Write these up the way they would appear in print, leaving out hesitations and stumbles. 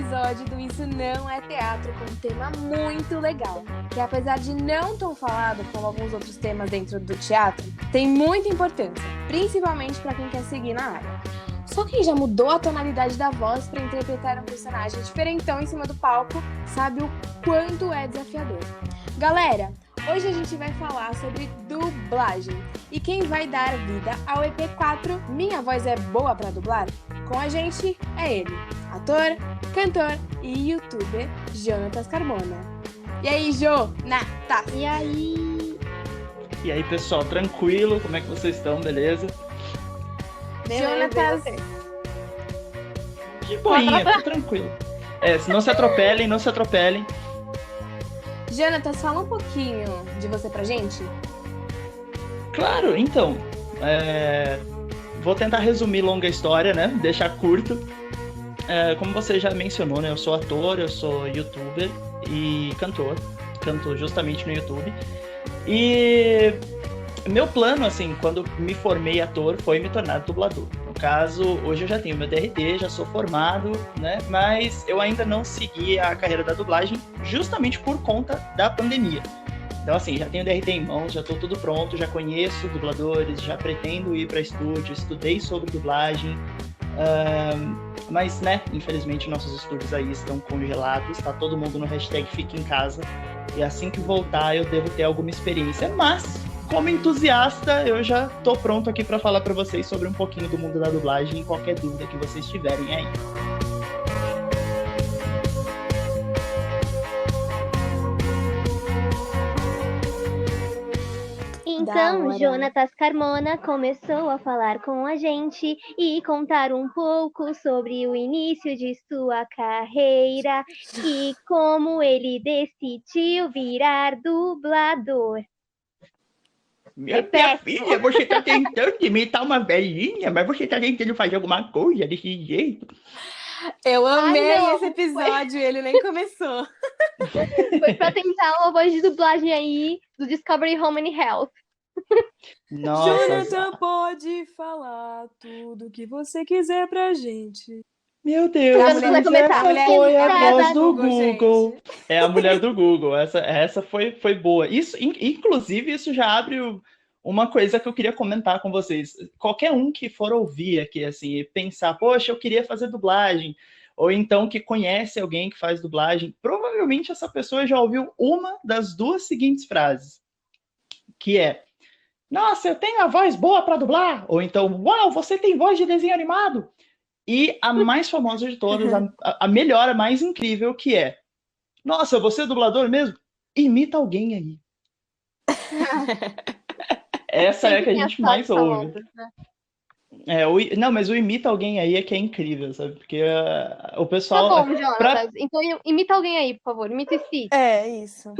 episódio do Isso Não é Teatro com um tema muito legal, que apesar de não tão falado como alguns outros temas dentro do teatro, tem muita importância, principalmente para quem quer seguir na área. Só quem já mudou a tonalidade da voz para interpretar um personagem diferentão em cima do palco sabe o quanto é desafiador. Galera, hoje a gente vai falar sobre dublagem. E quem vai dar vida ao EP4 Minha Voz é Boa pra Dublar? Com a gente é ele, ator, cantor e youtuber Jonatas Carmona. E aí, Jonatas? E aí? E aí, pessoal, tranquilo? Como é que vocês estão? Beleza? Jonatas, De boinha, tô tranquilo. Não se atropelem, não se atropelem. Jonatas, fala um pouquinho de você pra gente. Claro, então, vou tentar resumir longa história, né? Deixar curto. Como você já mencionou, né? Eu sou ator, eu sou youtuber e cantor. Canto justamente no YouTube. E meu plano, assim, quando me formei ator, foi me tornar dublador. No caso, hoje eu já tenho meu DRT, já sou formado, né? Mas eu ainda não segui a carreira da dublagem justamente por conta da pandemia. Então, assim, já tenho DRT em mãos, já estou tudo pronto, já conheço dubladores, já pretendo ir para estúdio, estudei sobre dublagem, mas, né, infelizmente nossos estúdios aí estão congelados, está todo mundo no hashtag Fique em Casa, e assim que voltar eu devo ter alguma experiência, mas, como entusiasta, eu já estou pronto aqui para falar para vocês sobre um pouquinho do mundo da dublagem e qualquer dúvida que vocês tiverem aí. Então, Jonatas Carmona começou a falar com a gente e contar um pouco sobre o início de sua carreira e como ele decidiu virar dublador. Minha filha, você tá tentando imitar uma velhinha, mas você tá tentando fazer alguma coisa desse jeito. Eu amei não, esse episódio, ele nem começou. Foi pra tentar uma voz de dublagem aí do Discovery Home and Health. Nossa, Jonathan pode falar tudo que você quiser pra gente. meu Deus, A mulher mas começar. essa foi a Mulher voz da do Google, Google. gente. É a mulher do Google. Essa foi boa. Isso, inclusive, isso já abre uma coisa que eu queria comentar com vocês. Qualquer um que for ouvir aqui, assim, e pensar, poxa, eu queria fazer dublagem, ou então que conhece alguém que faz dublagem, provavelmente essa pessoa já ouviu uma das duas seguintes frases, que é: nossa, eu tenho a voz boa para dublar, ou então, uau, você tem voz de desenho animado. E a mais famosa de todas, a melhor, a mais incrível, que é: nossa, você é dublador mesmo? Imita alguém aí. Essa é a que a gente mais ouve. Não, mas o imita alguém aí é que é incrível, sabe? Porque o pessoal... Tá bom, Jonatas. Então imita alguém aí, por favor. Imita Stitch. É, isso.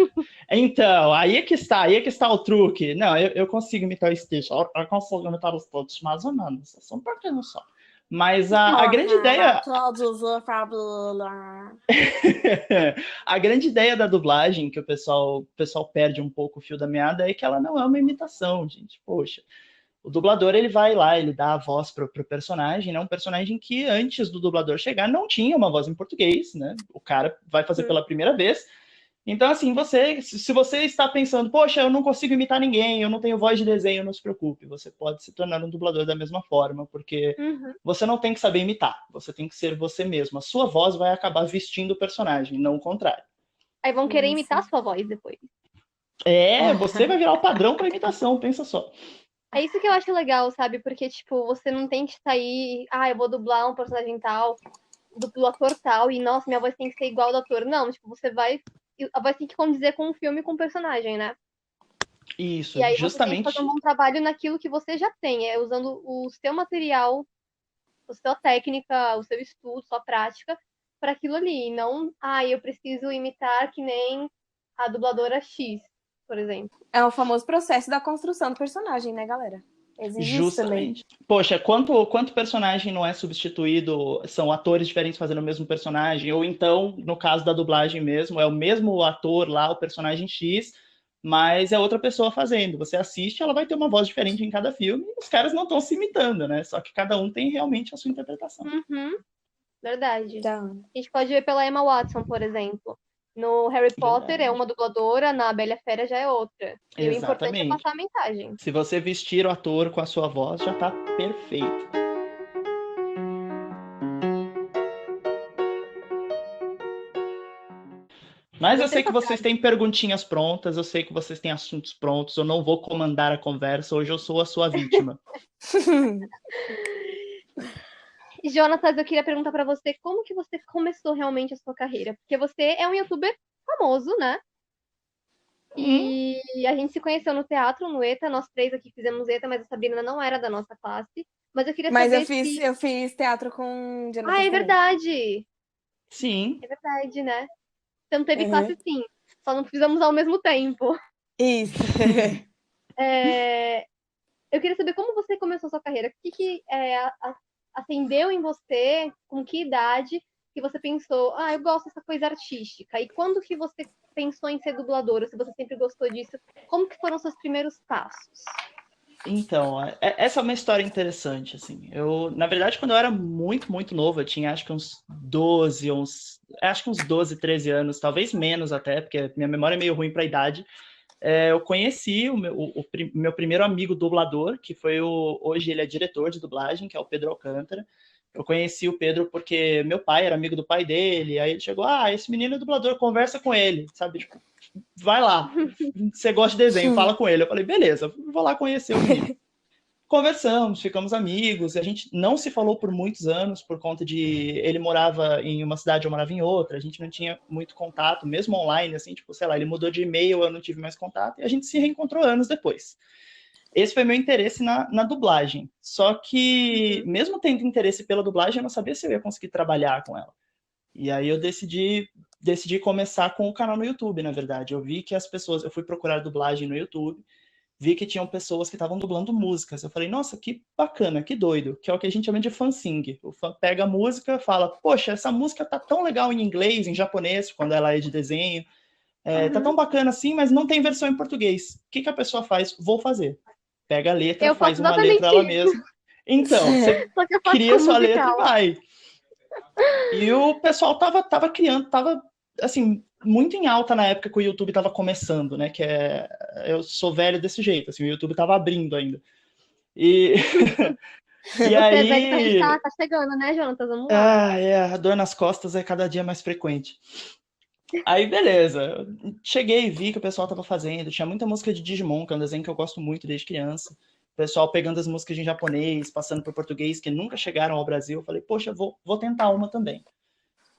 Então, aí é que está o truque. Não, eu consigo imitar o Stitch, eu consigo imitar os todos, mais ou menos, só um pouquinho só. Mas a grande ideia... A grande ideia da dublagem, que o pessoal perde um pouco o fio da meada, é que ela não é uma imitação, gente. Poxa, o dublador, ele vai lá, ele dá a voz pro personagem, né? Um personagem que antes do dublador chegar não tinha uma voz em português, né? O cara vai fazer pela primeira vez. Então, assim, se você está pensando, poxa, eu não consigo imitar ninguém, eu não tenho voz de desenho, não se preocupe, você pode se tornar um dublador da mesma forma, porque você não tem que saber imitar, você tem que ser você mesmo. A sua voz vai acabar vestindo o personagem, não o contrário. Aí vão querer imitar a sua voz depois. Você vai virar o padrão para imitação, pensa só. É isso que eu acho legal, sabe? Porque, tipo, você não tem que sair, eu vou dublar um personagem tal, do ator tal, e, nossa, minha voz tem que ser igual ao do ator. Não, tipo, a voz tem que condizer com o filme e com o personagem, né? Isso, e aí justamente. Você tem que fazer um bom trabalho naquilo que você já tem, usando o seu material, a sua técnica, o seu estudo, sua prática, para aquilo ali. E não, eu preciso imitar que nem a dubladora X, por exemplo. É o famoso processo da construção do personagem, né, galera? Exige justamente. Isso também. Poxa, quanto personagem não é substituído, são atores diferentes fazendo o mesmo personagem, ou então, no caso da dublagem mesmo, é o mesmo ator lá, o personagem X, mas é outra pessoa fazendo. Você assiste, ela vai ter uma voz diferente em cada filme, e os caras não estão se imitando, né? Só que cada um tem realmente a sua interpretação. Verdade. Então, A gente pode ver pela Emma Watson, por exemplo. No Harry Potter é Verdade. uma dubladora, na Bela Fera já é outra. E o importante é Exatamente. passar a mensagem. Se você vestir o ator com a sua voz, já tá perfeito. Mas eu sei Gostei que dessa vocês frase. têm perguntinhas prontas, eu sei que vocês têm assuntos prontos, eu não vou comandar a conversa, hoje eu sou a sua vítima. Jonatas, eu queria perguntar pra você como que você começou realmente a sua carreira? Porque você é um youtuber famoso, né? Hum, E a gente se conheceu no teatro, no ETA, nós três aqui fizemos ETA, mas a Sabrina não era da nossa classe. Mas eu queria mas eu saber fiz, se. eu fiz teatro com Ah, Jonatas é também. verdade! sim. É verdade, né? Então teve Uhum. classe sim, só não fizemos ao mesmo tempo. Isso. É, eu queria saber como você começou a sua carreira. O que acendeu em você? Com que idade que você pensou, ah, eu gosto dessa coisa artística? E quando que você pensou em ser dubladora? Se você sempre gostou disso, como que foram os seus primeiros passos? Então, essa é uma história interessante, assim. Na verdade, quando eu era muito, muito novo, eu tinha acho que acho que uns 12, 13 anos, talvez menos até, porque minha memória é meio ruim para a idade. Eu conheci meu primeiro amigo dublador, que hoje ele é diretor de dublagem, que é o Pedro Alcântara. Eu conheci o Pedro porque meu pai era amigo do pai dele, aí ele chegou, esse menino é dublador, conversa com ele, sabe? Tipo, vai lá, você gosta de desenho, fala com ele. Eu falei, beleza, vou lá conhecer o menino. Conversamos, ficamos amigos, a gente não se falou por muitos anos, por conta de ele morava em uma cidade, eu morava em outra, a gente não tinha muito contato, mesmo online, assim, tipo, sei lá, ele mudou de e-mail, eu não tive mais contato, e a gente se reencontrou anos depois. Esse foi meu interesse na dublagem. Só que, mesmo tendo interesse pela dublagem, eu não sabia se eu ia conseguir trabalhar com ela. E aí eu decidi começar com o canal no YouTube, na verdade. Eu vi que eu fui procurar dublagem no YouTube, vi que tinham pessoas que estavam dublando músicas. Eu falei, nossa, que bacana, que doido, que é o que a gente chama de fansing. O fã pega a música, fala, poxa, essa música tá tão legal em inglês, em japonês, quando ela é de desenho, tá tão bacana assim, mas não tem versão em português. O que a pessoa faz? Vou fazer. Pega a letra, Eu faço faz uma letra exatamente ela isso, mesma. Então, você só que eu faço cria com sua letra e musical. vai. E o pessoal tava criando, tava assim, muito em alta na época que o YouTube tava começando, né? Eu sou velho desse jeito, assim, o YouTube tava abrindo ainda. E, e Você é velho, então a gente aí, tá chegando, né, Jonatas? Vamos lá. a dor nas costas é cada dia mais frequente. Aí, beleza. Eu cheguei e vi que o pessoal tava fazendo. Tinha muita música de Digimon, que é um desenho que eu gosto muito desde criança. O pessoal pegando as músicas em japonês, passando por português, que nunca chegaram ao Brasil. Eu falei, poxa, vou tentar uma também.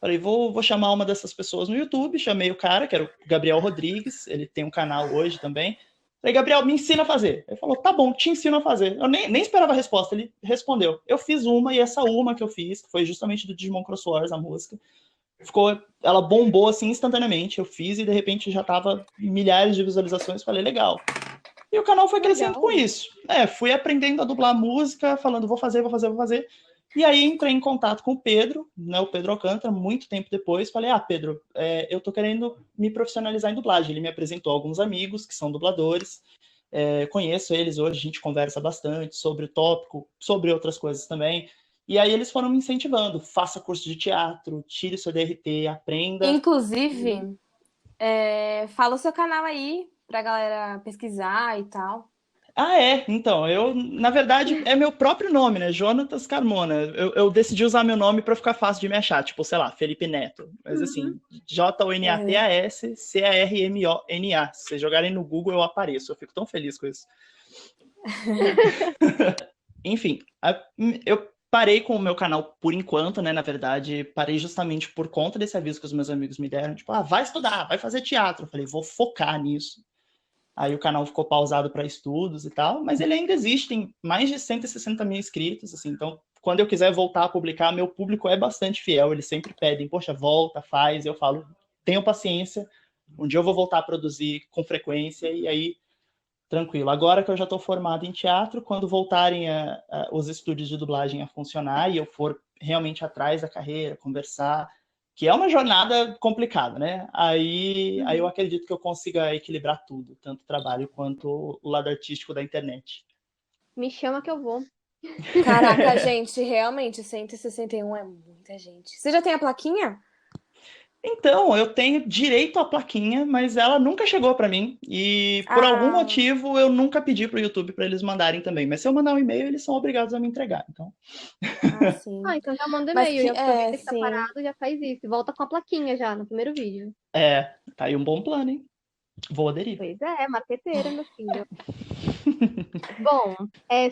Falei, vou chamar uma dessas pessoas no YouTube. Chamei o cara, que era o Gabriel Rodrigues. Ele tem um canal hoje também. Falei, Gabriel, me ensina a fazer. Ele falou, tá bom, te ensino a fazer. Eu nem esperava a resposta. Ele respondeu. Eu fiz uma, e essa uma que eu fiz, que foi justamente do Digimon Cross Wars, a música, ela bombou assim instantaneamente. Eu fiz e de repente já tava milhares de visualizações. Falei, legal. E o canal foi crescendo com isso. Fui aprendendo a dublar música, falando, vou fazer. E aí entrei em contato com o Pedro, né, o Pedro Alcântara, muito tempo depois. Falei, Pedro, eu tô querendo me profissionalizar em dublagem. Ele me apresentou alguns amigos que são dubladores. Conheço eles hoje, a gente conversa bastante sobre o tópico, sobre outras coisas também. E aí eles foram me incentivando. Faça curso de teatro, tire o seu DRT, aprenda. Inclusive, fala o seu canal aí pra galera pesquisar e tal. Então, na verdade, é meu próprio nome, né? Jonatas Carmona. Eu decidi usar meu nome para ficar fácil de me achar, tipo, sei lá, Felipe Neto. Mas assim, Jonatascarmona. Se vocês jogarem no Google, eu apareço. Eu fico tão feliz com isso. Enfim, eu parei com o meu canal por enquanto, né? Na verdade, parei justamente por conta desse aviso que os meus amigos me deram. Tipo, vai estudar, vai fazer teatro. Eu falei, vou focar nisso. Aí o canal ficou pausado para estudos e tal, mas ele ainda existe, tem mais de 160 mil inscritos, assim, então quando eu quiser voltar a publicar, meu público é bastante fiel, eles sempre pedem, poxa, volta, faz, eu falo, tenham paciência, um dia eu vou voltar a produzir com frequência, e aí, tranquilo. Agora que eu já estou formado em teatro, quando voltarem os estúdios de dublagem a funcionar, e eu for realmente atrás da carreira, conversar, que é uma jornada complicada, né? Aí eu acredito que eu consiga equilibrar tudo, tanto o trabalho quanto o lado artístico da internet. Me chama que eu vou. Caraca, gente, realmente, 161 é muita gente. Você já tem a plaquinha? Então, eu tenho direito à plaquinha, mas ela nunca chegou para mim. E por algum Ah, motivo eu nunca pedi para o YouTube para eles mandarem também. Mas se eu mandar um e-mail, eles são obrigados a me entregar. Então, sim. Ah, então já manda Mas e-mail e que, aproveita que tá sim. parado, já faz isso. Volta com a plaquinha já no primeiro vídeo. tá aí um bom plano, hein? Vou aderir. Pois é, marqueteira, meu filho. Bom,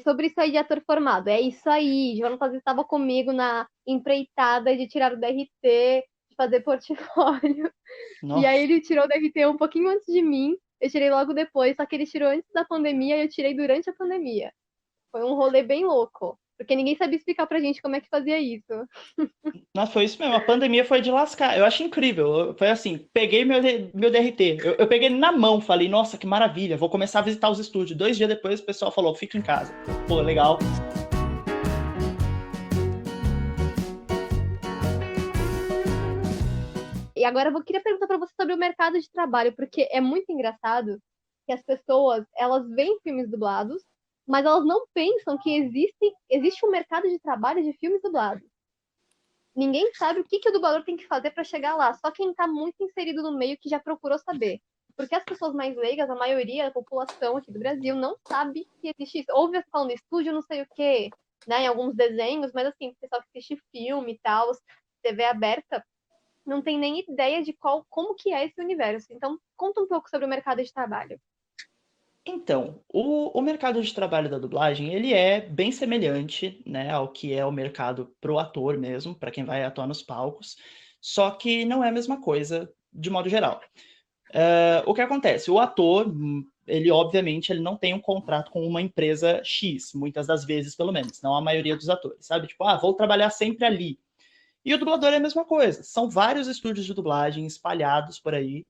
sobre isso aí de ator formado, é isso aí. Jonatas estava comigo na empreitada de tirar o DRT, de fazer portfólio. E aí Nossa. ele tirou o DRT um pouquinho antes de mim, eu tirei logo depois, só que ele tirou antes da pandemia e eu tirei durante a pandemia. Foi um rolê bem louco, porque ninguém sabia explicar pra gente como é que fazia isso. Nossa, foi isso mesmo. A pandemia foi de lascar. Eu acho incrível. Foi assim, peguei meu DRT. Eu peguei na mão, falei, nossa, que maravilha. Vou começar a visitar os estúdios. 2 dias depois, o pessoal falou, fica em casa. Pô, legal. E agora eu queria perguntar pra você sobre o mercado de trabalho, porque é muito engraçado que as pessoas, elas veem filmes dublados, mas elas não pensam que existe um mercado de trabalho de filmes dublados. Ninguém sabe o que, que o dublador tem que fazer para chegar lá. Só quem tá muito inserido no meio que já procurou saber. Porque as pessoas mais leigas, a maioria da população aqui do Brasil, não sabe que existe isso. Ouve você falando estúdio, não sei o quê, né? Em alguns desenhos, mas assim, o pessoal que assiste filme e tal, TV aberta, não tem nem ideia de como que é esse universo. Então, conta um pouco sobre o mercado de trabalho. Então, o mercado de trabalho da dublagem, ele é bem semelhante, né, ao que é o mercado pro ator mesmo, para quem vai atuar nos palcos, só que não é a mesma coisa de modo geral. O que acontece? O ator, ele obviamente ele não tem um contrato com uma empresa X, muitas das vezes pelo menos, não a maioria dos atores, sabe? Tipo, vou trabalhar sempre ali. E o dublador é a mesma coisa. São vários estúdios de dublagem espalhados por aí.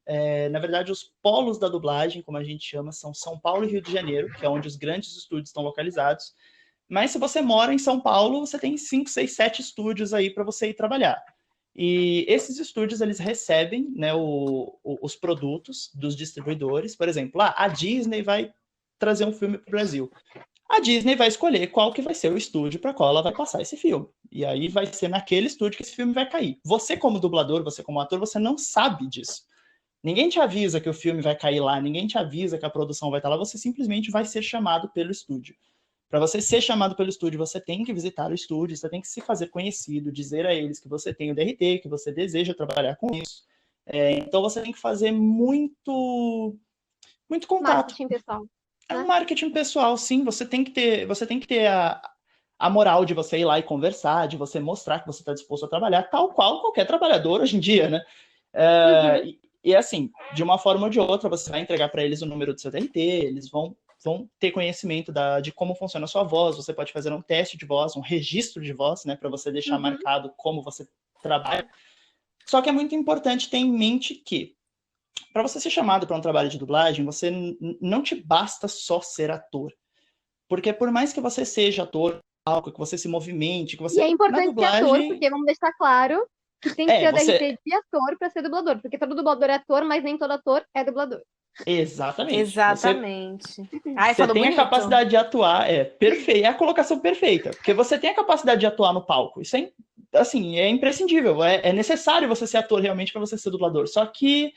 Na verdade, os polos da dublagem, como a gente chama, são São Paulo e Rio de Janeiro, que é onde os grandes estúdios estão localizados. Mas se você mora em São Paulo, você tem 5, 6, 7 estúdios aí para você ir trabalhar. E esses estúdios, eles recebem, né, os produtos dos distribuidores. Por exemplo, a Disney vai trazer um filme para o Brasil. A Disney vai escolher qual que vai ser o estúdio para qual ela vai passar esse filme. E aí vai ser naquele estúdio que esse filme vai cair. Você como dublador, você como ator, você não sabe disso. Ninguém te avisa que o filme vai cair lá, ninguém te avisa que a produção vai estar lá, você simplesmente vai ser chamado pelo estúdio. Para você ser chamado pelo estúdio, você tem que visitar o estúdio, você tem que se fazer conhecido, dizer a eles que você tem o DRT, que você deseja trabalhar com isso. Então você tem que fazer muito contato. Marketing, pessoal. É um Né? marketing pessoal, sim. Você tem que ter a moral de você ir lá e conversar, de você mostrar que você está disposto a trabalhar, tal qual qualquer trabalhador hoje em dia, né? Uhum. E assim, de uma forma ou de outra, você vai entregar para eles o número do seu TNT, eles vão ter conhecimento de como funciona a sua voz, você pode fazer um teste de voz, um registro de voz, né, para você deixar marcado como você trabalha. Só que é muito importante ter em mente que para você ser chamado para um trabalho de dublagem, você não te basta só ser ator. Porque por mais que você seja ator, que você se movimente, que E é você na importante ser ator, dublagem, porque vamos deixar claro que tem que ter o você DRT de ator para ser dublador, porque todo dublador é ator, mas nem todo ator é dublador. exatamente. Exatamente. Ai, Você falou tem a bonito. capacidade de atuar, perfeito, é a colocação perfeita, porque você tem a capacidade de atuar no palco. Isso é assim, é imprescindível, é necessário você ser ator realmente para você ser dublador. Só que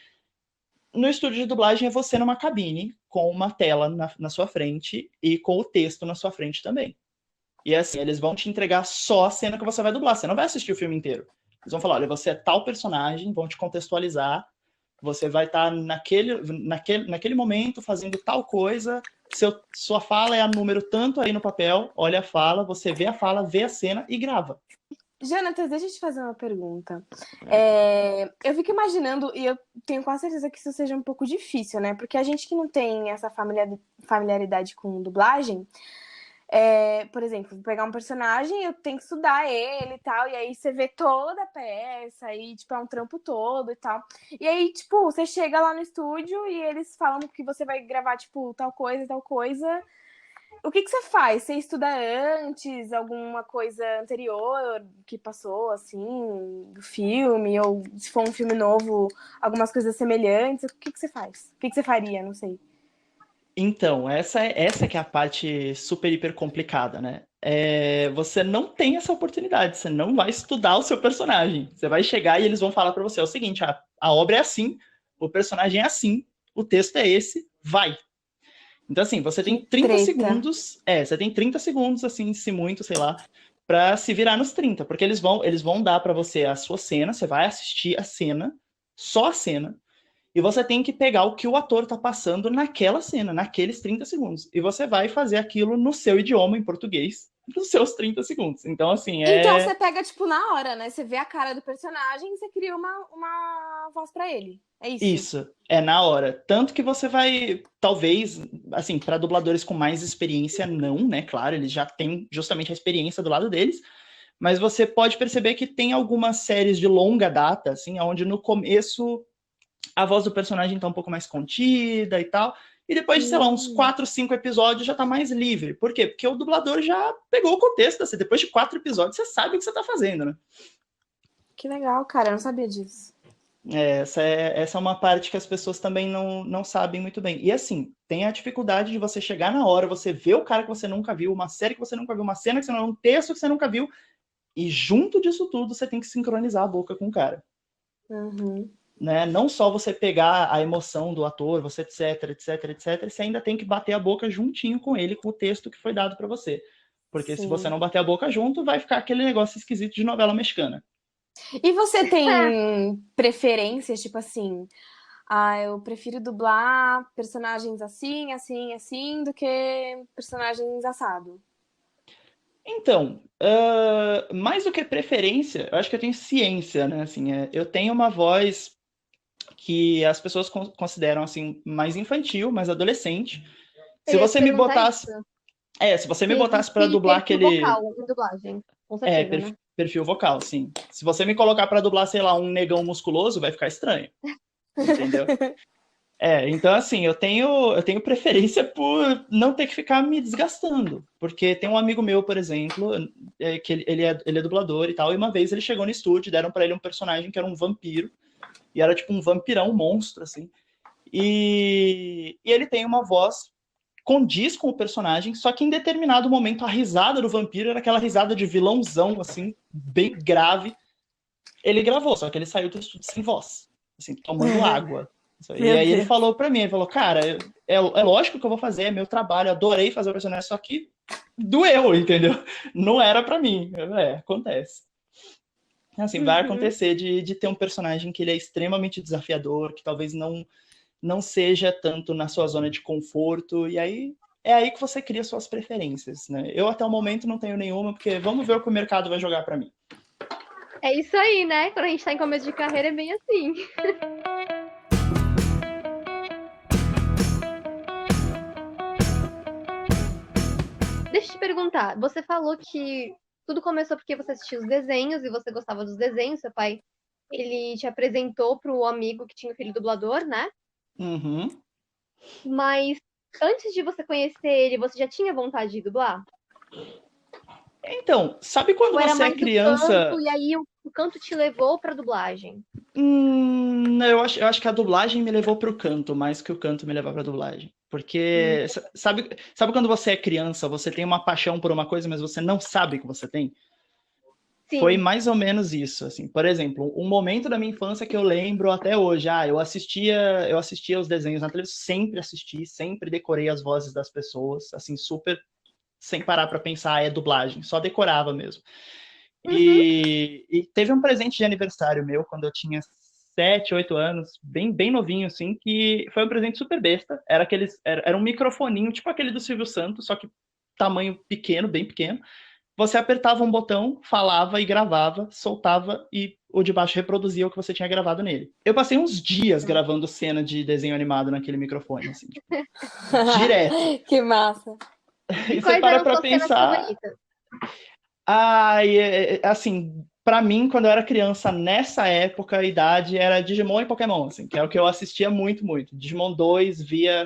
no estúdio de dublagem é você numa cabine com uma tela na sua frente e com o texto na sua frente também. E assim, eles vão te entregar só a cena que você vai dublar. Você não vai assistir o filme inteiro. Eles vão falar, olha, você é tal personagem, vão te contextualizar, você vai estar naquele momento fazendo tal coisa, sua fala é a número tanto aí no papel, olha a fala, você vê a fala, vê a cena e grava. Jonatas, deixa eu te fazer uma pergunta. Eu fico imaginando, e eu tenho quase certeza que isso seja um pouco difícil, né? Porque a gente que não tem essa familiaridade com dublagem, por exemplo, vou pegar um personagem, eu tenho que estudar ele e tal, e aí você vê toda a peça, e tipo, é um trampo todo e tal. E aí, tipo, você chega lá no estúdio e eles falam que você vai gravar, tipo, tal coisa. O que você faz? Você estuda antes alguma coisa anterior que passou, assim, do filme? Ou se for um filme novo, algumas coisas semelhantes? O que você faz? O que você faria? Não sei. Então, essa que é a parte super, hiper complicada, né? você não tem essa oportunidade, você não vai estudar o seu personagem. Você vai chegar e eles vão falar para você, é o seguinte, a obra é assim, o personagem é assim, o texto é esse, vai. Então, assim, você tem 30 segundos, você tem 30 segundos, assim, se muito, sei lá, para se virar nos 30, porque eles vão dar para você a sua cena, você vai assistir a cena, só a cena, e você tem que pegar o que o ator tá passando naquela cena, naqueles 30 segundos. E você vai fazer aquilo no seu idioma, em português, nos seus 30 segundos. Então, assim, Então você pega, tipo, na hora, né? Você vê a cara do personagem e você cria uma voz pra ele. É isso? Isso, é na hora. Tanto que você vai, talvez, assim, para dubladores com mais experiência, não, né? Claro, eles já têm justamente a experiência do lado deles. Mas você pode perceber que tem algumas séries de longa data, assim, onde no começo a voz do personagem tá um pouco mais contida e tal. E depois de, sei lá, uns 4, 5 episódios já tá mais livre. Por quê? Porque o dublador já pegou o contexto, assim, depois de 4 episódios você sabe o que você tá fazendo, né? Que legal, cara, eu não sabia disso. Essa é uma parte que as pessoas também não sabem muito bem. E assim, tem a dificuldade de você chegar na hora, você ver o cara que você nunca viu, uma série que você nunca viu, uma cena que você não, um texto que você nunca viu, e junto disso tudo você tem que sincronizar a boca com o cara. Uhum. Né? Não só você pegar a emoção do ator, você etc, você ainda tem que bater a boca juntinho com ele, com o texto que foi dado para você. Porque se você não bater a boca junto, vai ficar aquele negócio esquisito de novela mexicana. E você tem preferências, tipo assim, eu prefiro dublar personagens assim, assim, assim, do que personagens assado? Então, mais do que preferência, eu acho que eu tenho ciência, né? Assim, eu tenho uma voz que as pessoas consideram assim mais infantil, mais adolescente. Se você me botasse, se você me botasse para dublar aquele vocal em dublagem, com certeza, né? Perfil vocal, sim. Se você me colocar para dublar, sei lá, um negão musculoso, vai ficar estranho. Entendeu? Então assim, eu tenho preferência por não ter que ficar me desgastando. Porque tem um amigo meu, por exemplo, que ele é dublador e tal, e uma vez ele chegou no estúdio, deram para ele um personagem que era um vampiro, e era tipo um vampirão, um monstro, assim. E ele tem uma voz condiz com o personagem, só que em determinado momento a risada do vampiro era aquela risada de vilãozão, assim, bem grave. Ele gravou, só que ele saiu do estúdio sem voz, assim, tomando água. E aí ele falou pra mim, ele falou, cara, é lógico que eu vou fazer, é meu trabalho, adorei fazer o personagem, só que doeu, entendeu? Não era pra mim. Acontece. Assim, vai acontecer de ter um personagem que ele é extremamente desafiador, que talvez não seja tanto na sua zona de conforto, e aí é aí que você cria suas preferências, né? Eu até o momento não tenho nenhuma, porque vamos ver o que o mercado vai jogar para mim. É isso aí, né? Quando a gente tá em começo de carreira é bem assim. Deixa eu te perguntar, você falou que tudo começou porque você assistiu os desenhos e você gostava dos desenhos, seu pai, ele te apresentou pro amigo que tinha o filho dublador, né? Uhum. Mas antes de você conhecer ele, você já tinha vontade de dublar? Então, sabe quando você é criança... Canto, e aí o canto te levou pra dublagem? Eu acho que a dublagem me levou pro canto, mais que o canto me levar pra dublagem. Porque, sabe quando você é criança, você tem uma paixão por uma coisa, mas você não sabe que você tem? Sim. Foi mais ou menos isso, assim. Por exemplo, um momento da minha infância que eu lembro até hoje, eu assistia os desenhos na televisão, sempre assisti, sempre decorei as vozes das pessoas, assim, super sem parar para pensar, é dublagem, só decorava mesmo. E teve um presente de aniversário meu, quando eu tinha 7, 8 anos, bem novinho, assim, que foi um presente super besta, era um microfoninho, tipo aquele do Silvio Santos, só que tamanho pequeno, bem pequeno. Você apertava um botão, falava e gravava, soltava e o de baixo reproduzia o que você tinha gravado nele. Eu passei uns dias gravando cena de desenho animado naquele microfone, assim, tipo, direto. Que massa. E você para pra pensar... assim, pra mim, quando eu era criança, nessa época, a idade era Digimon e Pokémon, assim, que é o que eu assistia muito, muito. Digimon 2, via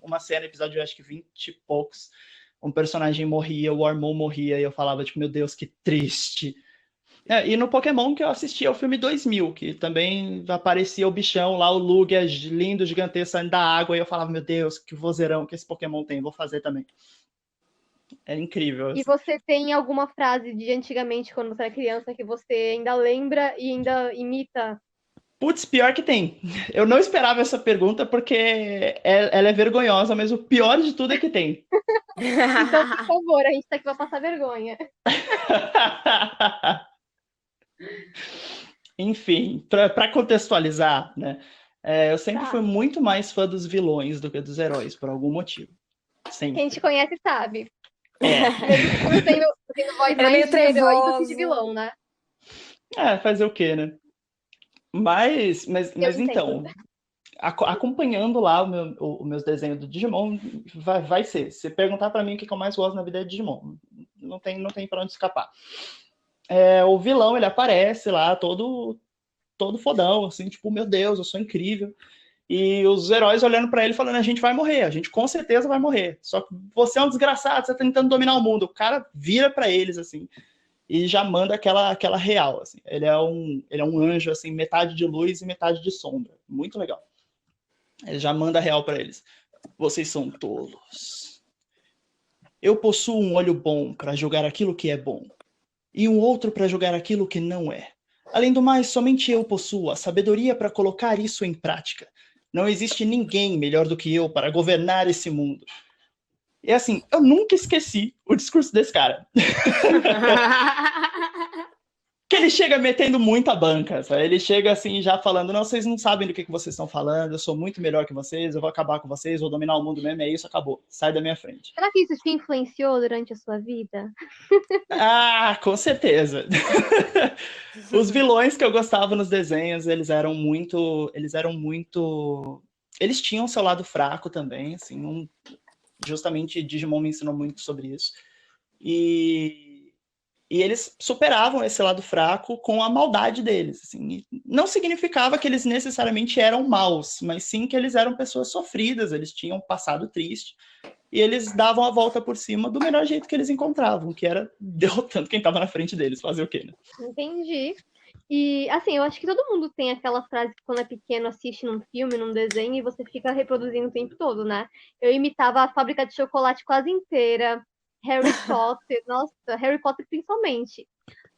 uma cena, episódio, acho que 20 e poucos, um personagem morria, o Armon morria, e eu falava, tipo, meu Deus, que triste. E no Pokémon que eu assistia o filme 2000, que também aparecia o bichão lá, o Lugia, lindo, gigantesco, saindo da água, e eu falava, meu Deus, que vozeirão que esse Pokémon tem, vou fazer também. Era incrível. E você tem alguma frase de antigamente, quando você era criança, que você ainda lembra e ainda imita? Putz, pior que tem. Eu não esperava essa pergunta porque ela é vergonhosa, mas o pior de tudo é que tem. Então, por favor, a gente tá aqui pra passar vergonha. Enfim, para contextualizar, né? Eu sempre Tá. fui muito mais fã dos vilões do que dos heróis, por algum motivo. Quem te Sempre. conhece sabe. É, Mesmo tendo voz Ele é meio mais de herói do que de trevoso. vilão, né? fazer o quê, né? Mas, mas, Eu mas entendo. então, acompanhando lá os meus desenhos do Digimon, vai ser. Se perguntar para mim o que eu mais gosto na vida é Digimon. Não tem para onde escapar. O vilão, ele aparece lá, todo fodão, assim, tipo, meu Deus, eu sou incrível. E os heróis olhando para ele falando, a gente vai morrer, a gente com certeza vai morrer. Só que você é um desgraçado, você tá tentando dominar o mundo. O cara vira para eles, assim, e já manda aquela real, assim. Ele é um anjo, assim, metade de luz e metade de sombra. Muito legal. Ele já manda a real para eles. Vocês são tolos. Eu possuo um olho bom para julgar aquilo que é bom, e um outro para julgar aquilo que não é. Além do mais, somente eu possuo a sabedoria para colocar isso em prática. Não existe ninguém melhor do que eu para governar esse mundo. E assim, eu nunca esqueci o discurso desse cara. Que ele chega metendo muita banca, sabe? Ele chega assim, já falando, não, vocês não sabem do que vocês estão falando, eu sou muito melhor que vocês, eu vou acabar com vocês, vou dominar o mundo mesmo, é isso, acabou. Sai da minha frente. Será que isso te influenciou durante a sua vida? Com certeza. Os vilões que eu gostava nos desenhos, eles tinham seu lado fraco também, assim, justamente Digimon me ensinou muito sobre isso. E eles superavam esse lado fraco com a maldade deles. Assim. Não significava que eles necessariamente eram maus, mas sim que eles eram pessoas sofridas, eles tinham um passado triste, e eles davam a volta por cima do melhor jeito que eles encontravam, que era derrotando quem estava na frente deles. Fazer o quê, né? Entendi. E, assim, eu acho que todo mundo tem aquela frase que quando é pequeno assiste num filme, num desenho, e você fica reproduzindo o tempo todo, né? Eu imitava a fábrica de chocolate quase inteira, Harry Potter, nossa, Harry Potter principalmente.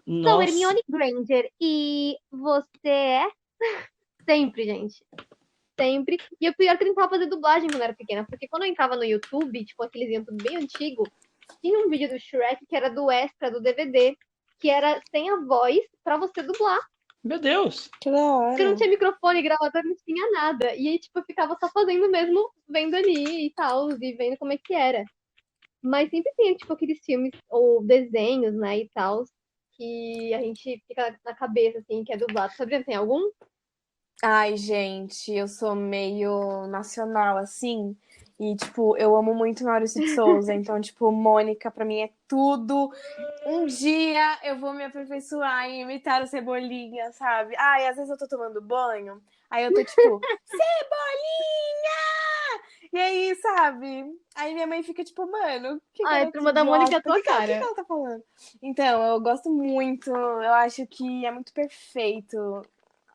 Sou Nossa, Hermione Granger, e você é? Sempre, gente. Sempre. E o pior é que eu tentava fazer dublagem quando eu era pequena, porque quando eu entrava no YouTube, tipo aqueles YouTube bem antigo, tinha um vídeo do Shrek que era do extra do DVD, que era sem a voz pra você dublar. meu Deus. Que da hora. Porque não tinha microfone, gravador, não tinha nada. E aí, tipo, eu ficava só fazendo mesmo, vendo ali e tal, e vendo como é que era. Mas sempre tem, tipo, aqueles filmes ou desenhos, né, e tal, que a gente fica na cabeça, assim, que é dublado. Sabrina, tem algum? Ai, gente, eu sou meio nacional, assim. E, tipo, eu amo muito Maurício de Souza. Então, tipo, Mônica, pra mim, é tudo. Um dia eu vou me aperfeiçoar em imitar o Cebolinha, sabe? Ai, às vezes eu tô tomando banho, aí eu tô, tipo, Cebolinha! E aí, sabe? Aí minha mãe fica, tipo, mano, que Ah, é garota Turma da Mônica é a idiota, tua o que cara. ela tá falando? Então, eu gosto muito, eu acho que é muito perfeito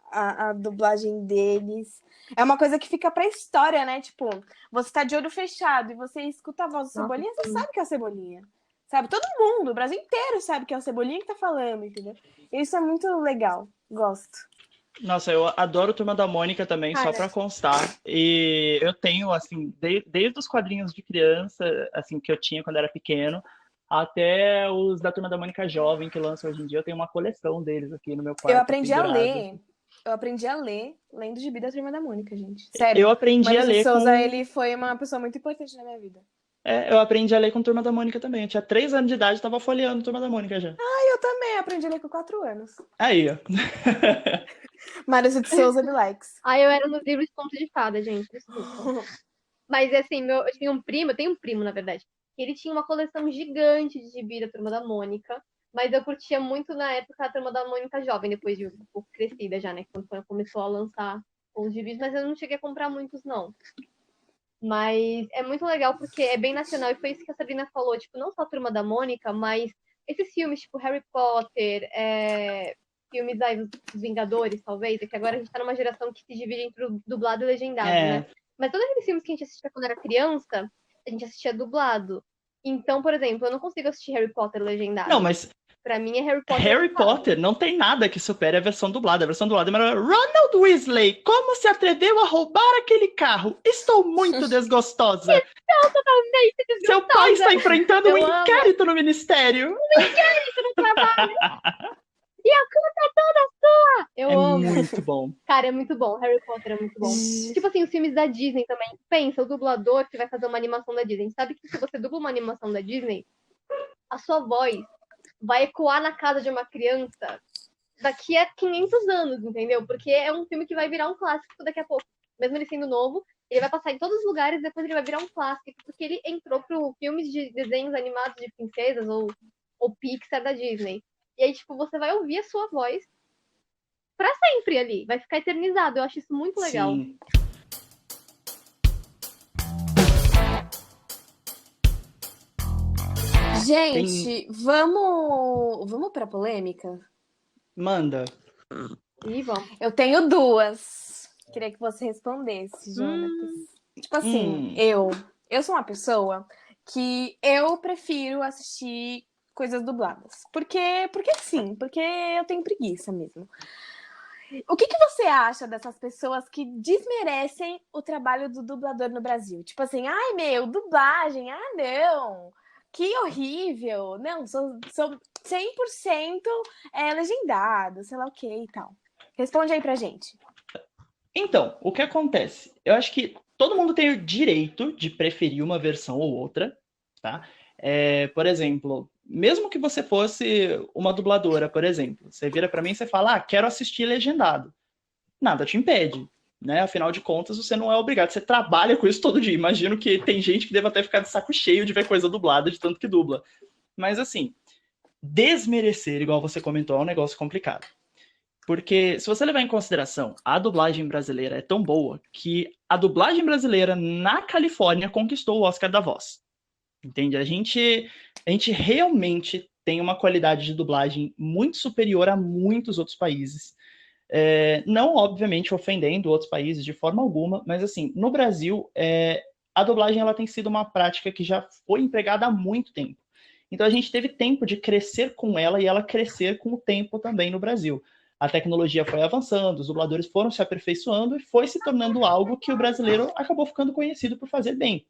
a dublagem deles. É uma coisa que fica pra história, né? Tipo, você tá de olho fechado e você escuta a voz do Nossa, Cebolinha, você sim. sabe que é o Cebolinha. Sabe? Todo mundo, o Brasil inteiro sabe que é o Cebolinha que tá falando, entendeu? Isso é muito legal. Gosto. Nossa, eu adoro Turma da Mônica também, só Cara, pra constar. E eu tenho, assim, desde os quadrinhos de criança, assim, que eu tinha quando era pequeno, até os da Turma da Mônica Jovem, que lança hoje em dia, eu tenho uma coleção deles aqui no meu Eu quarto, aprendi a pendurado. ler. Eu aprendi a ler lendo Gibi da Turma da Mônica, gente. Sério. Eu aprendi a Maurício de ler Souza, com... ele foi uma pessoa muito importante na minha vida. eu aprendi a ler com Turma da Mônica também. Eu tinha 3 anos de idade, tava folheando Turma da Mônica já. Eu também aprendi a ler com 4 anos. Aí, ó. Maurício de Souza me likes. aí eu era nos livros de conto de fada, gente, desculpa. Mas assim, eu tinha um primo, eu tenho um primo, na verdade, que ele tinha uma coleção gigante de gibi da Turma da Mônica, mas eu curtia muito na época a Turma da Mônica jovem, depois de um pouco crescida já, né, quando começou a lançar os gibis, mas eu não cheguei a comprar muitos, não. Mas é muito legal porque é bem nacional, e foi isso que a Sabrina falou, tipo, não só a Turma da Mônica, mas esses filmes, tipo Harry Potter, filmes aí dos Vingadores, talvez, é que agora a gente tá numa geração que se divide entre dublado e legendado, né? Mas todos aqueles filmes que a gente assistia quando era criança, a gente assistia dublado. Então, por exemplo, eu não consigo assistir Harry Potter legendado. Não, mas Pra mim é Harry Potter. Harry Potter não tem nada que supere a versão dublada. A versão dublada é maravilhosa. Ronald Weasley, como se atreveu a roubar aquele carro? Estou muito desgostosa. Estou totalmente desgostosa. Seu pai está enfrentando um Eu amo. inquérito no ministério. Um inquérito no trabalho. E a culpa é toda sua. Eu amo. Muito bom. Cara, é muito bom. Harry Potter é muito bom. Tipo assim, os filmes da Disney também. Pensa, o dublador que vai fazer uma animação da Disney. Sabe que se você dubla uma animação da Disney, a sua voz vai ecoar na casa de uma criança daqui a 500 anos, entendeu? Porque é um filme que vai virar um clássico daqui a pouco. Mesmo ele sendo novo, ele vai passar em todos os lugares, depois ele vai virar um clássico, porque ele entrou pro filmes de desenhos animados de princesas ou Pixar da Disney. E aí, tipo, você vai ouvir a sua voz pra sempre ali. Vai ficar eternizado. Eu acho isso muito legal. Sim. Gente, vamos pra polêmica? Manda. E vamos. Eu tenho duas. Queria que você respondesse, Jonatas. Tipo assim, eu sou uma pessoa que eu prefiro assistir coisas dubladas. Porque sim, porque eu tenho preguiça mesmo. O que você acha dessas pessoas que desmerecem o trabalho do dublador no Brasil? Tipo assim, ai meu, dublagem, não, que horrível, não, sou 100% legendado, sei lá o que e tal. Responde aí pra gente. Então, o que acontece? Eu acho que todo mundo tem o direito de preferir uma versão ou outra, tá? Por exemplo, mesmo que você fosse uma dubladora, por exemplo, você vira para mim e você fala, quero assistir legendado. Nada te impede, né? Afinal de contas, você não é obrigado, você trabalha com isso todo dia. Imagino que tem gente que deve até ficar de saco cheio de ver coisa dublada, de tanto que dubla. Mas assim, desmerecer, igual você comentou, é um negócio complicado. Porque se você levar em consideração, a dublagem brasileira é tão boa que a dublagem brasileira na Califórnia conquistou o Oscar da Voz. Entende? A gente realmente tem uma qualidade de dublagem muito superior a muitos outros países. Não, obviamente, ofendendo outros países de forma alguma, mas assim, no Brasil, a dublagem ela tem sido uma prática que já foi empregada há muito tempo. Então a gente teve tempo de crescer com ela e ela crescer com o tempo também no Brasil. A tecnologia foi avançando, os dubladores foram se aperfeiçoando e foi se tornando algo que o brasileiro acabou ficando conhecido por fazer bem.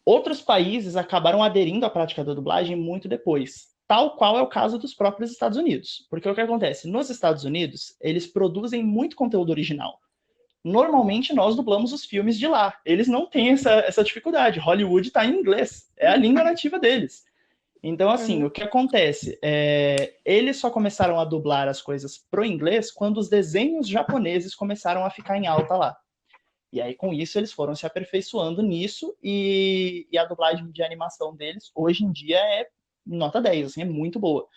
Outros países acabaram aderindo à prática da dublagem muito depois, tal qual é o caso dos próprios Estados Unidos. Porque o que acontece? Nos Estados Unidos, eles produzem muito conteúdo original. Normalmente, nós dublamos os filmes de lá. Eles não têm essa dificuldade. Hollywood está em inglês. É a língua nativa deles. Então, assim, o que acontece? Eles só começaram a dublar as coisas pro inglês quando os desenhos japoneses começaram a ficar em alta lá. E aí, com isso, eles foram se aperfeiçoando nisso e a dublagem de animação deles, hoje em dia, é nota 10, assim, é muito boa.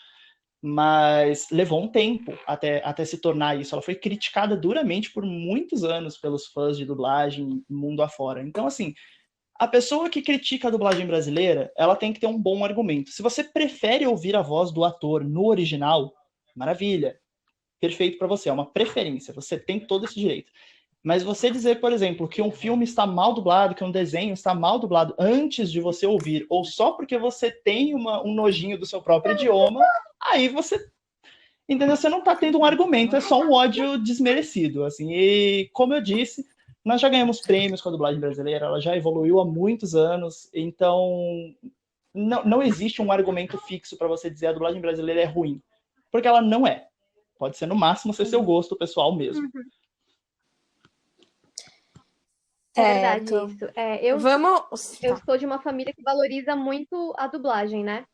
Mas levou um tempo até se tornar isso. Ela foi criticada duramente por muitos anos pelos fãs de dublagem mundo afora. Então, assim, a pessoa que critica a dublagem brasileira, ela tem que ter um bom argumento. Se você prefere ouvir a voz do ator no original, maravilha. Perfeito para você, é uma preferência. Você tem todo esse direito. Mas você dizer, por exemplo, que um filme está mal dublado, que um desenho está mal dublado antes de você ouvir, ou só porque você tem um nojinho do seu próprio idioma, aí você... Entendeu? Você não está tendo um argumento, é só um ódio desmerecido. Assim. E, como eu disse, nós já ganhamos prêmios com a dublagem brasileira, ela já evoluiu há muitos anos, então não existe um argumento fixo para você dizer a dublagem brasileira é ruim, porque ela não é. Pode ser, no máximo, ser seu gosto pessoal mesmo. É verdade isso. Eu sou de uma família que valoriza muito a dublagem, né?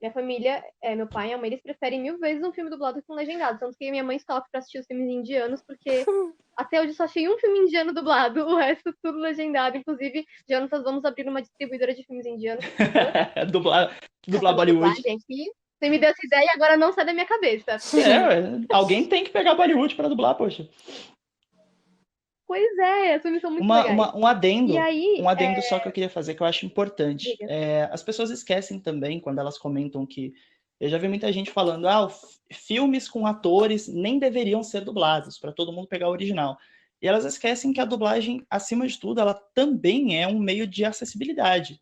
Minha família, meu pai e minha mãe, eles preferem 1000 vezes um filme dublado que um legendado. Tanto que minha mãe sofre pra assistir os filmes indianos, porque até hoje só achei um filme indiano dublado, o resto tudo legendado. Inclusive, Jonatas, vamos abrir uma distribuidora de filmes indianos. Dublar Bollywood. Gente, você me deu essa ideia e agora não sai da minha cabeça. Alguém tem que pegar Bollywood pra dublar, poxa. Pois é, as filmes são muito legais. Um adendo, e aí, só que eu queria fazer, que eu acho importante. As pessoas esquecem também, quando elas comentam que... Eu já vi muita gente falando, filmes com atores nem deveriam ser dublados, para todo mundo pegar o original. E elas esquecem que a dublagem, acima de tudo, ela também é um meio de acessibilidade.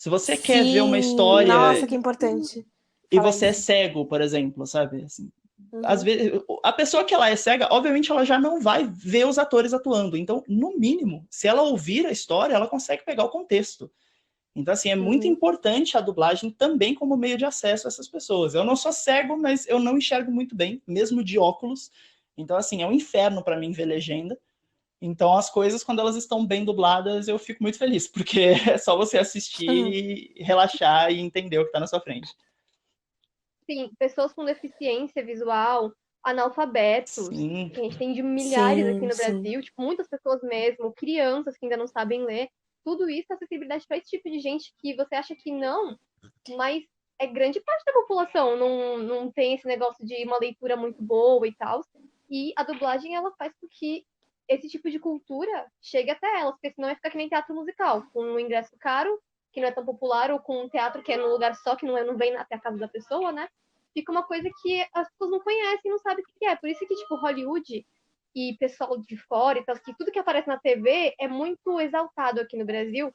Se você quer ver uma história Nossa, que importante. e Fala você é isso. cego, por exemplo, sabe? Assim, às Uhum. vezes, a pessoa que ela é cega, obviamente ela já não vai ver os atores atuando. Então, no mínimo, se ela ouvir a história, ela consegue pegar o contexto. Então, assim, é muito Uhum. importante a dublagem também como meio de acesso a essas pessoas. Eu não sou cego, mas eu não enxergo muito bem, mesmo de óculos. Então, assim, é um inferno para mim ver legenda. Então, as coisas, quando elas estão bem dubladas, eu fico muito feliz, porque é só você assistir, relaxar e entender o que está na sua frente. Sim, pessoas com deficiência visual, analfabetos, Sim. que a gente tem de milhares aqui Sim, no sim. Brasil, tipo, muitas pessoas mesmo, crianças que ainda não sabem ler. Tudo isso, acessibilidade para esse tipo de gente que você acha que não, mas é grande parte da população não tem esse negócio de uma leitura muito boa e tal. E a dublagem, ela faz com que esse tipo de cultura chegue até elas, porque senão vai ficar que nem teatro musical, com um ingresso caro, que não é tão popular, ou com um teatro que é num lugar só, que não vem até a casa da pessoa, né? Fica uma coisa que as pessoas não conhecem, não sabem o que é. Por isso que, tipo, Hollywood e pessoal de fora e tal, que tudo que aparece na TV é muito exaltado aqui no Brasil,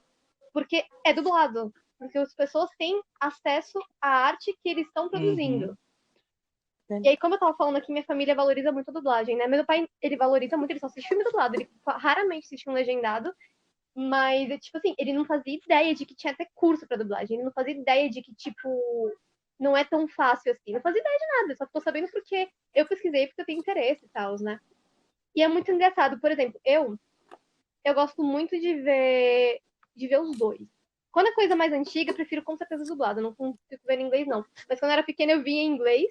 porque é dublado. Porque as pessoas têm acesso à arte que eles estão produzindo. Uhum. E aí, como eu tava falando aqui, minha família valoriza muito a dublagem, né? Meu pai, ele valoriza muito, ele só assiste filme dublado, ele raramente assiste um legendado, mas, tipo assim, ele não fazia ideia de que tinha até curso pra dublagem, ele não fazia ideia de que, tipo, não é tão fácil assim, não fazia ideia de nada, só tô sabendo porque eu pesquisei, porque eu tenho interesse e tal, né? E é muito engraçado, por exemplo, eu gosto muito de ver os dois. Quando é coisa mais antiga, eu prefiro com certeza dublado. Eu não consigo ver em inglês, não. Mas quando eu era pequena, eu via em inglês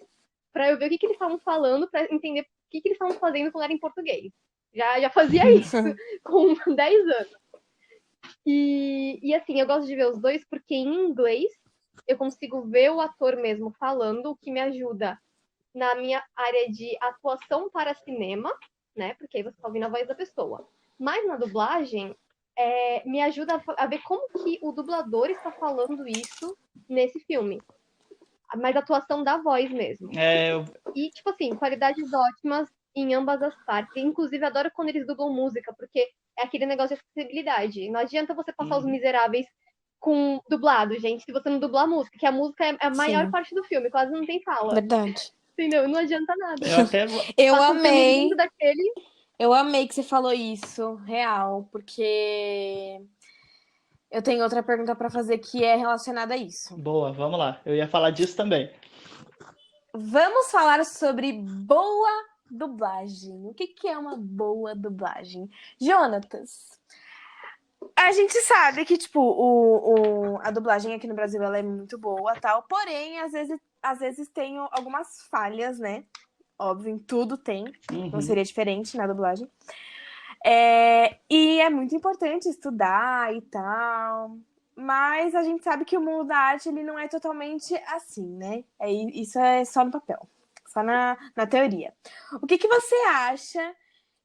pra eu ver o que eles estavam falando, pra entender o que eles estavam fazendo quando era em português. Já fazia isso com 10 anos. E assim, eu gosto de ver os dois porque em inglês eu consigo ver o ator mesmo falando, o que me ajuda na minha área de atuação para cinema, né? Porque aí você tá ouvindo a voz da pessoa. Mas na dublagem, me ajuda a ver como que o dublador está falando isso nesse filme. Mas a atuação da voz mesmo. É, E, tipo assim, qualidades ótimas em ambas as partes. Inclusive, adoro quando eles dublam música, porque é aquele negócio de acessibilidade. Não adianta você passar Os uhum. Miseráveis com dublado, gente, se você não dublar a música, que a música é a maior Sim, parte do filme, quase não tem fala. verdade. Entendeu? Não adianta nada. Eu até. Eu Passa um filme lindo amei. daquele. Eu amei que você falou isso, real, porque eu tenho outra pergunta pra fazer que é relacionada a isso. Boa, vamos lá. Eu ia falar disso também. Vamos falar sobre boa dublagem. O que que é uma boa dublagem? Jonatas, a gente sabe que, tipo, a dublagem aqui no Brasil ela é muito boa, tal, porém, às vezes tem algumas falhas, né? Óbvio, em tudo tem. Não Uhum. seria diferente na dublagem. E é muito importante estudar e tal. Mas a gente sabe que o mundo da arte ele não é totalmente assim, né? Isso é só no papel, só na teoria. O que você acha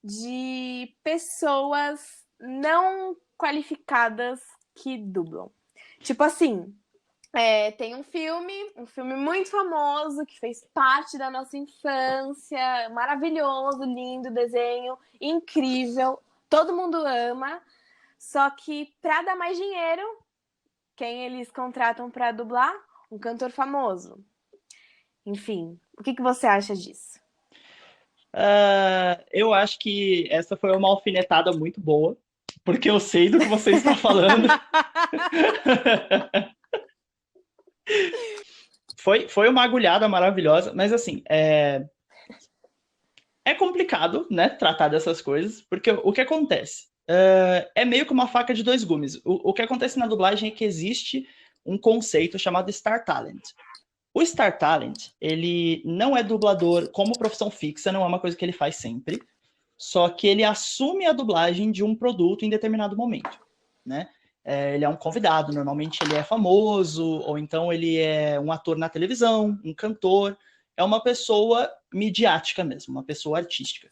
de pessoas não qualificadas que dublam? Tipo assim, tem um filme muito famoso que fez parte da nossa infância, maravilhoso, lindo, desenho, incrível, todo mundo ama, só que para dar mais dinheiro, quem eles contratam para dublar? Um cantor famoso. Enfim, o que você acha disso? Eu acho que essa foi uma alfinetada muito boa, porque eu sei do que você está falando. Foi uma agulhada maravilhosa, mas assim, é complicado, né, tratar dessas coisas, porque o que acontece? É meio que uma faca de dois gumes. O que acontece na dublagem é que existe um conceito chamado Star Talent. O Star Talent, ele não é dublador como profissão fixa, não é uma coisa que ele faz sempre, só que ele assume a dublagem de um produto em determinado momento, né? Ele é um convidado, normalmente ele é famoso, ou então ele é um ator na televisão, um cantor, é uma pessoa midiática mesmo, uma pessoa artística.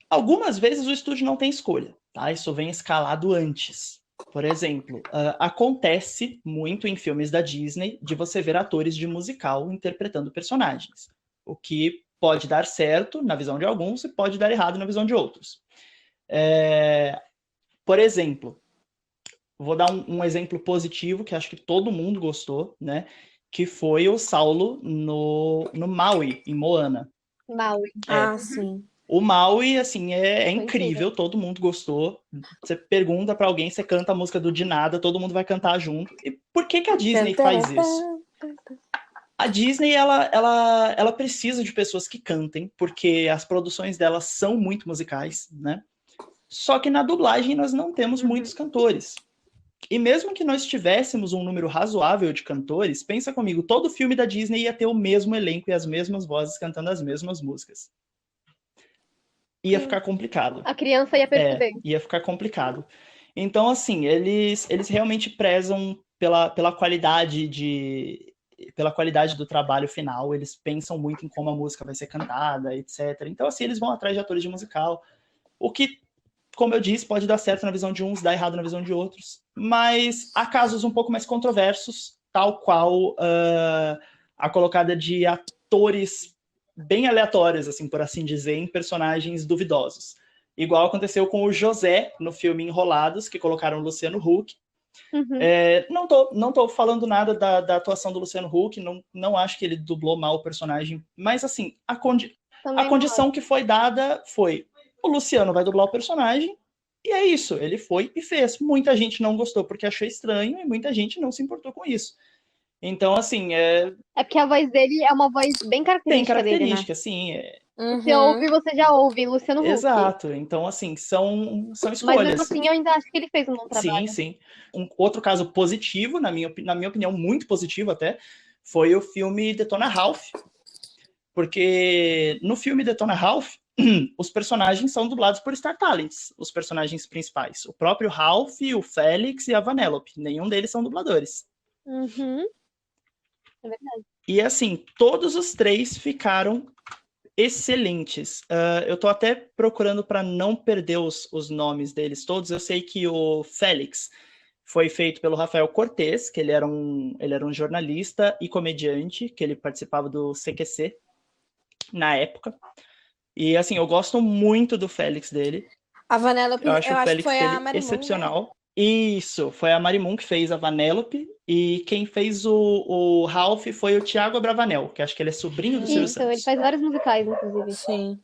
Algumas vezes o estúdio não tem escolha, tá? Isso vem escalado antes. Por exemplo, acontece muito em filmes da Disney de você ver atores de musical interpretando personagens, o que pode dar certo na visão de alguns e pode dar errado na visão de outros. Por exemplo, vou dar um exemplo positivo, que acho que todo mundo gostou, né? Que foi o Saulo no Maui, em Moana. Maui. Sim. O Maui, assim, é Foi incrível, todo mundo gostou. Você pergunta pra alguém, você canta a música do De Nada, todo mundo vai cantar junto. E por que a Disney faz isso? A Disney, ela precisa de pessoas que cantem, porque as produções delas são muito musicais, né? Só que na dublagem nós não temos muitos cantores. E mesmo que nós tivéssemos um número razoável de cantores, pensa comigo, todo filme da Disney ia ter o mesmo elenco e as mesmas vozes cantando as mesmas músicas. Ia ficar complicado. A criança ia perceber. Ia ficar complicado. Então, assim, eles realmente prezam pela qualidade do trabalho final, eles pensam muito em como a música vai ser cantada, etc. Então, assim, eles vão atrás de atores de musical, o que, como eu disse, pode dar certo na visão de uns, dar errado na visão de outros, mas há casos um pouco mais controversos, tal qual a colocada de atores bem aleatórios, assim, por assim dizer, em personagens duvidosos. Igual aconteceu com o José, no filme Enrolados, que colocaram o Luciano Huck. Não tô falando nada da atuação do Luciano Huck, não acho que ele dublou mal o personagem, mas, assim, a condição que foi dada foi: o Luciano vai dublar o personagem, e é isso, ele foi e fez. Muita gente não gostou porque achou estranho, e muita gente não se importou com isso. Então, assim, É porque a voz dele é uma voz bem característica tem característica, dele, né? sim. Você ouve, você já ouve Luciano Huck. Exato. Então, assim, são escolhas. Mas mesmo assim, eu ainda acho que ele fez um bom trabalho. Sim. Um outro caso positivo, na minha opinião, muito positivo até, foi o filme Detona Ralph. Porque no filme Detona Ralph, os personagens são dublados por Star Talents, os personagens principais. O próprio Ralph, o Félix e a Vanellope. Nenhum deles são dubladores. É verdade. E, assim, todos os três ficaram excelentes. Eu tô até procurando para não perder os nomes deles todos. Eu sei que o Félix foi feito pelo Rafael Cortez, que ele era um jornalista e comediante, que ele participava do CQC na época. E, assim, eu gosto muito do Félix dele. A Vanellope, eu acho o Félix que foi a dele Marimun, excepcional. Né? Isso, foi a Marimun que fez a Vanellope, e quem fez o Ralph foi o Thiago Abravanel, que acho que ele é sobrinho do Silvio Santos. Ele faz vários musicais, inclusive. Sim.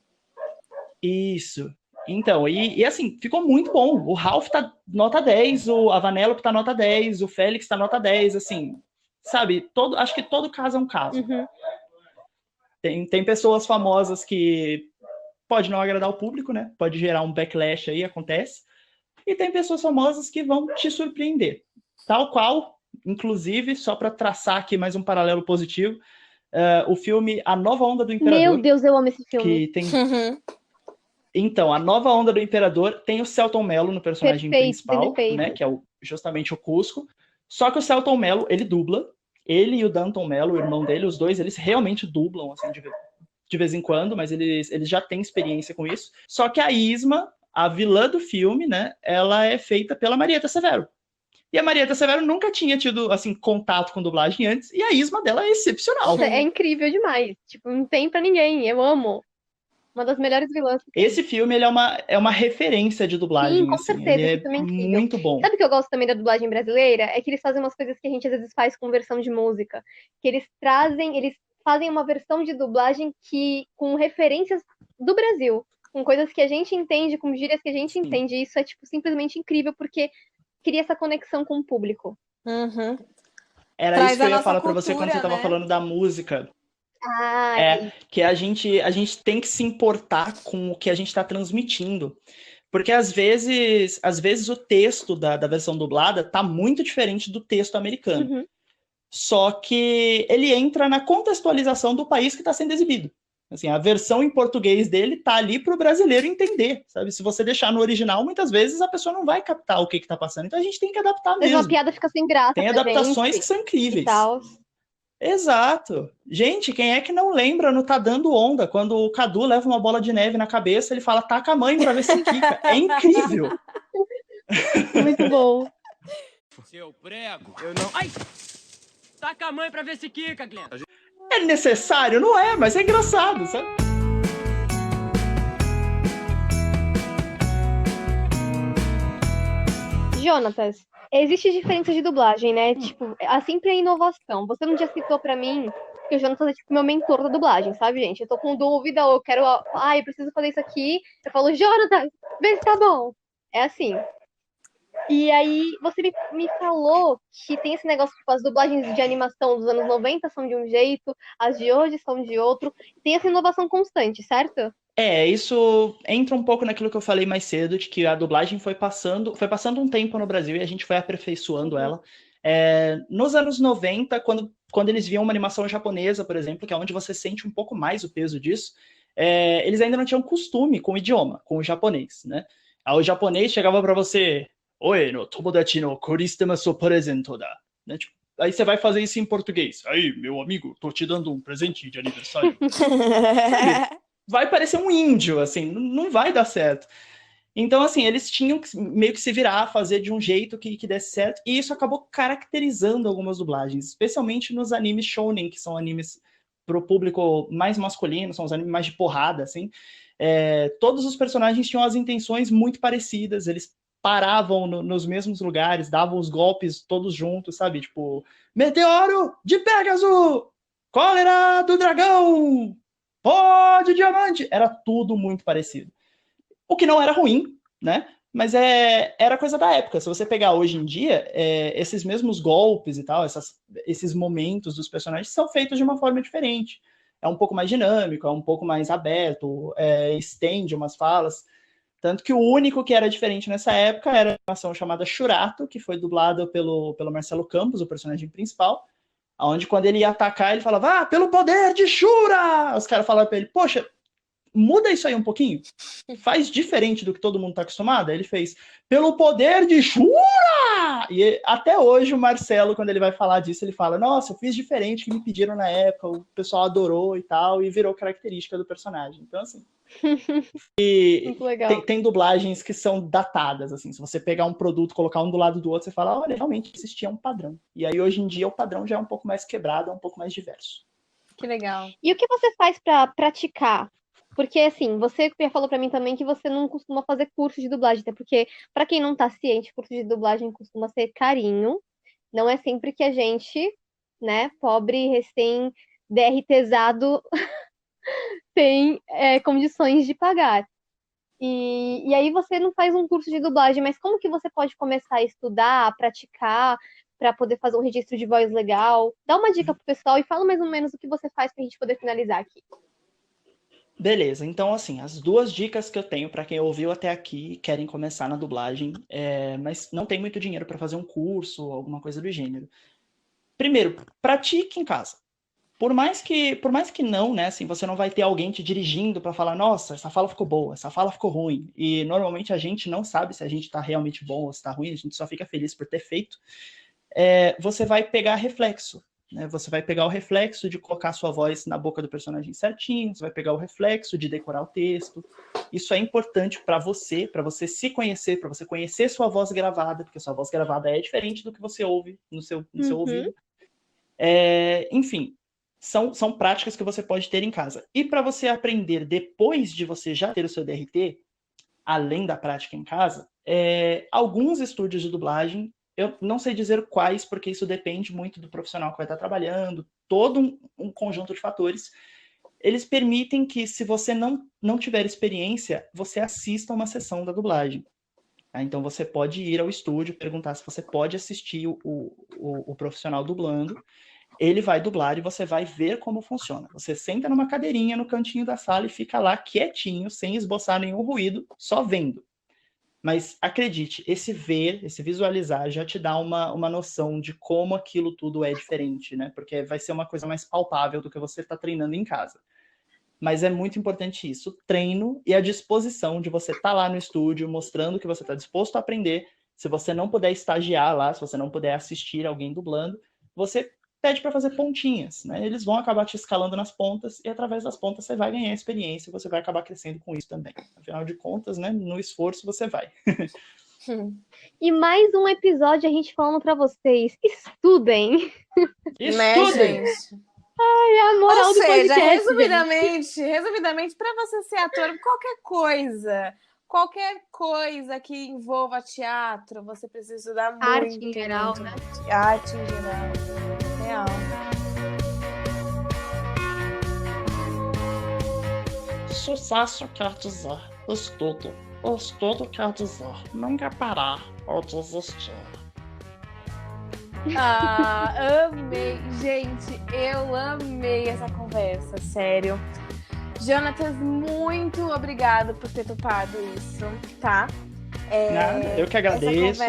Isso. Então, e assim, ficou muito bom. O Ralph tá nota 10, a Vanellope tá nota 10, o Félix tá nota 10, assim, sabe? Acho que todo caso é um caso. Tem pessoas famosas que pode não agradar o público, né? Pode gerar um backlash aí, acontece. E tem pessoas famosas que vão te surpreender. Tal qual, inclusive, só para traçar aqui mais um paralelo positivo, o filme A Nova Onda do Imperador. Meu Deus, eu amo esse filme. Que tem... Então, A Nova Onda do Imperador tem o Selton Mello no personagem principal, né? Que é justamente o Cusco. Só que o Selton Mello, ele dubla. Ele e o Danton Mello, o irmão dele, os dois, eles realmente dublam, assim, de vez em quando, mas eles já têm experiência com isso. Só que a Isma, a vilã do filme, né, ela é feita pela Marieta Severo. E a Marieta Severo nunca tinha tido, assim, contato com dublagem antes, e a Isma dela é excepcional. Nossa, é incrível demais. Tipo, não tem pra ninguém, eu amo. Uma das melhores vilãs. Esse filme, ele é uma referência de dublagem. Sim, com certeza, ele é muito bom. Sabe o que eu gosto também da dublagem brasileira? É que eles fazem umas coisas que a gente às vezes faz com versão de música. Que eles fazem uma versão de dublagem com referências do Brasil. Com coisas que a gente entende, com gírias que a gente entende. E isso é, tipo, simplesmente incrível, porque cria essa conexão com o público. Era Traz isso que eu ia falar cultura, pra você quando você tava falando da música. Que a gente tem que se importar com o que a gente tá transmitindo. Porque às vezes o texto da versão dublada tá muito diferente do texto americano. Só que ele entra na contextualização do país que está sendo exibido. Assim, a versão em português dele tá ali para o brasileiro entender, sabe? Se você deixar no original, muitas vezes a pessoa não vai captar o que está passando. Então a gente tem que adaptar mesmo. Mas a piada fica sem graça. Tem adaptações que são incríveis. Exato. Gente, quem é que não lembra no Tá Dando Onda, quando o Cadu leva uma bola de neve na cabeça, ele fala, taca a mãe pra ver se quica. É incrível. Muito bom. Seu prego, eu não... Ai! Taca a mãe pra ver se quica, Glenn. É necessário? Não é, mas é engraçado, sabe? Jonatas, Existe diferença de dublagem, né? Tipo, sempre é inovação. Você não já citou pra mim que o Jonathan é tipo meu mentor da dublagem, sabe, gente? Eu tô com dúvida, ou eu quero. Eu preciso fazer isso aqui. Eu falo, Jonathan, vê se tá bom. É assim. E aí, você me falou que tem esse negócio, tipo, as dublagens de animação dos anos 90 são de um jeito, as de hoje são de outro. Tem essa inovação constante, certo? Isso entra um pouco naquilo que eu falei mais cedo, de que a dublagem foi passando um tempo no Brasil e a gente foi aperfeiçoando ela. Nos anos 90, quando eles viam uma animação japonesa, por exemplo, que é onde você sente um pouco mais o peso disso, eles ainda não tinham costume com o idioma, com o japonês, né? Aí o japonês chegava para você, Oi, no tomodachi no kuristema so presento da. Né? Tipo, aí você vai fazer isso em português. Aí, meu amigo, tô te dando um presente de aniversário. Vai parecer um índio, assim, não vai dar certo. Então, assim, eles tinham que meio que se virar, fazer de um jeito que desse certo, e isso acabou caracterizando algumas dublagens, especialmente nos animes shounen, que são animes pro público mais masculino, são os animes mais de porrada, assim. Todos os personagens tinham as intenções muito parecidas, eles paravam nos mesmos lugares, davam os golpes todos juntos, sabe? Tipo, Meteoro de Pégaso! Cólera do Dragão! Pó de Diamante! Era tudo muito parecido. O que não era ruim, né? Mas era coisa da época. Se você pegar hoje em dia, esses mesmos golpes e tal, esses momentos dos personagens são feitos de uma forma diferente. É um pouco mais dinâmico, é um pouco mais aberto, estende umas falas. Tanto que o único que era diferente nessa época era a animação chamada Shurato, que foi dublada pelo Marcelo Campos, o personagem principal, onde quando ele ia atacar, ele falava, pelo poder de Shura! Os caras falavam pra ele, poxa, muda isso aí um pouquinho, faz diferente do que todo mundo tá acostumado. Aí ele fez, pelo poder de Shura! E até hoje o Marcelo, quando ele vai falar disso, ele fala, nossa, eu fiz diferente que me pediram na época, o pessoal adorou e tal, e virou característica do personagem. Então, assim... Muito legal. Tem dublagens que são datadas, assim, se você pegar um produto, colocar um do lado do outro, você fala, olha, realmente existia um padrão. E aí, hoje em dia, o padrão já é um pouco mais quebrado, é um pouco mais diverso. Que legal. E o que você faz pra praticar? Porque, assim, você já falou pra mim também que você não costuma fazer curso de dublagem, até porque, pra quem não tá ciente, curso de dublagem costuma ser carinho. Não é sempre que a gente, né, pobre, recém-DRTzado, tem condições de pagar. E aí você não faz um curso de dublagem, mas como que você pode começar a estudar, a praticar, para poder fazer um registro de voz legal? Dá uma dica pro pessoal e fala mais ou menos o que você faz pra gente poder finalizar aqui. Beleza, então assim, as duas dicas que eu tenho para quem ouviu até aqui e querem começar na dublagem, mas não tem muito dinheiro para fazer um curso ou alguma coisa do gênero. Primeiro, pratique em casa. Por mais que não, né, assim, você não vai ter alguém te dirigindo para falar, nossa, essa fala ficou boa, essa fala ficou ruim. E normalmente a gente não sabe se a gente está realmente bom ou se está ruim, a gente só fica feliz por ter feito. Você vai pegar reflexo, né? Você vai pegar o reflexo de colocar sua voz na boca do personagem certinho, você vai pegar o reflexo de decorar o texto. Isso é importante para você se conhecer, para você conhecer sua voz gravada, porque sua voz gravada é diferente do que você ouve no seu ouvido. Enfim, são práticas que você pode ter em casa. E para você aprender depois de você já ter o seu DRT, além da prática em casa, alguns estúdios de dublagem, eu não sei dizer quais, porque isso depende muito do profissional que vai estar trabalhando, todo um conjunto de fatores, eles permitem que, se você não tiver experiência, você assista uma sessão da dublagem. Então você pode ir ao estúdio, perguntar se você pode assistir o profissional dublando, ele vai dublar e você vai ver como funciona. Você senta numa cadeirinha no cantinho da sala e fica lá quietinho, sem esboçar nenhum ruído, só vendo. Mas acredite, esse visualizar já te dá uma noção de como aquilo tudo é diferente, né? Porque vai ser uma coisa mais palpável do que você está treinando em casa. Mas é muito importante isso, treino e a disposição de você estar lá no estúdio, mostrando que você está disposto a aprender. Se você não puder estagiar lá, se você não puder assistir alguém dublando, você pede para fazer pontinhas, né? Eles vão acabar te escalando nas pontas e através das pontas você vai ganhar experiência e você vai acabar crescendo com isso também. Afinal de contas, né, no esforço você vai. E mais um episódio a gente falando para vocês, estudem! Estudem! Ai, a moral Ou do seja, podcast, resumidamente, para você ser ator, qualquer coisa, qualquer coisa que envolva teatro, você precisa estudar muito. Arte em geral, muito. né? Arte em geral. Real. Sucesso quer dizer estudo. Estudo quer dizer nunca parar ou desistir. Amei. Gente, eu amei essa conversa, sério. Jonatas, muito obrigado por ter topado isso, tá? Nada, eu que agradeço.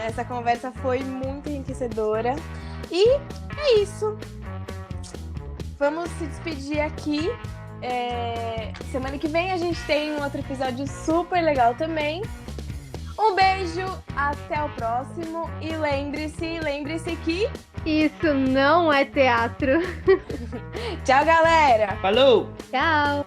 Essa conversa foi muito enriquecedora. E é isso. Vamos se despedir aqui. Semana que vem a gente tem um outro episódio super legal também. Um beijo, até o próximo. E lembre-se que... Isso não é teatro. Tchau, galera! Falou! Tchau!